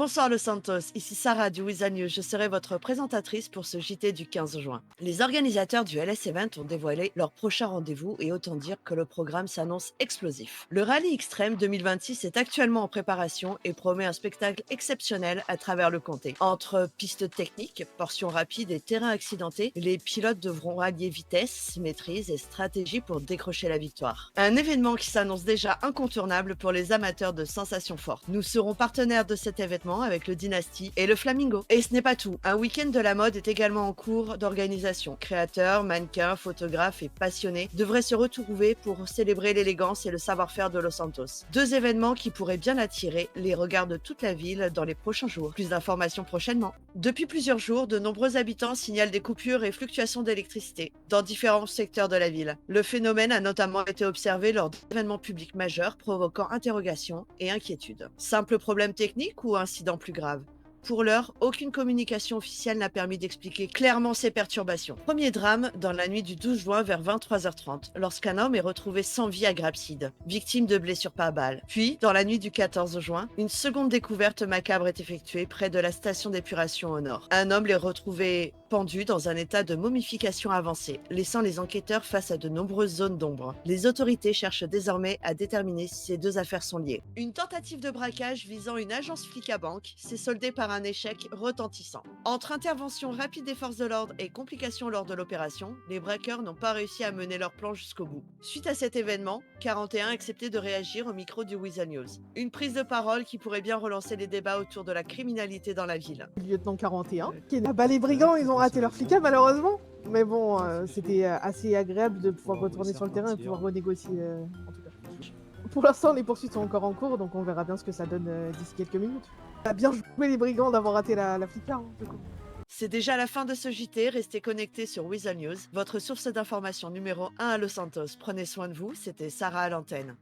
Bonsoir Los Santos, ici Sarah du Wizard News. Je serai votre présentatrice pour ce JT du 15 juin. Les organisateurs du LS Event ont dévoilé leur prochain rendez-vous et autant dire que le programme s'annonce explosif. Le Rallye Extrême 2026 est actuellement en préparation et promet un spectacle exceptionnel à travers le comté. Entre pistes techniques, portions rapides et terrains accidentés, les pilotes devront rallier vitesse, maîtrise et stratégie pour décrocher la victoire. Un événement qui s'annonce déjà incontournable pour les amateurs de sensations fortes. Nous serons partenaires de cet événement avec le Dynasty et le Flamingo. Et ce n'est pas tout. Un week-end de la mode est également en cours d'organisation. Créateurs, mannequins, photographes et passionnés devraient se retrouver pour célébrer l'élégance et le savoir-faire de Los Santos. Deux événements qui pourraient bien attirer les regards de toute la ville dans les prochains jours. Plus d'informations prochainement. Depuis plusieurs jours, de nombreux habitants signalent des coupures et fluctuations d'électricité dans différents secteurs de la ville. Le phénomène a notamment été observé lors d'événements publics majeurs provoquant interrogations et inquiétudes. Simple problème technique ou incident plus grave? Pour l'heure, aucune communication officielle n'a permis d'expliquer clairement ces perturbations. Premier drame dans la nuit du 12 juin vers 23h30, lorsqu'un homme est retrouvé sans vie à Grapside, victime de blessures par balle. Puis, dans la nuit du 14 juin, une seconde découverte macabre est effectuée près de la station d'épuration au nord. Un homme est retrouvé pendu dans un état de momification avancée, laissant les enquêteurs face à de nombreuses zones d'ombre. Les autorités cherchent désormais à déterminer si ces deux affaires sont liées. Une tentative de braquage visant une agence flic à banque s'est soldée par un échec retentissant. Entre intervention rapide des forces de l'ordre et complications lors de l'opération, les braqueurs n'ont pas réussi à mener leur plan jusqu'au bout. Suite à cet événement, 41 a accepté de réagir au micro du Wizard News. Une prise de parole qui pourrait bien relancer les débats autour de la criminalité dans la ville. Lieutenant 41. Ah bah les brigands, ils ont raté leur flicard malheureusement. Mais bon, c'était assez agréable de pouvoir retourner sur le terrain et pouvoir renégocier en tout cas. Pour l'instant, les poursuites sont encore en cours, donc on verra bien ce que ça donne d'ici quelques minutes. Ça a bien joué les brigands d'avoir raté la flicard, hein, du coup. C'est déjà la fin de ce JT, restez connectés sur Wizard News, votre source d'information numéro 1 à Los Santos. Prenez soin de vous, c'était Sarah à l'antenne.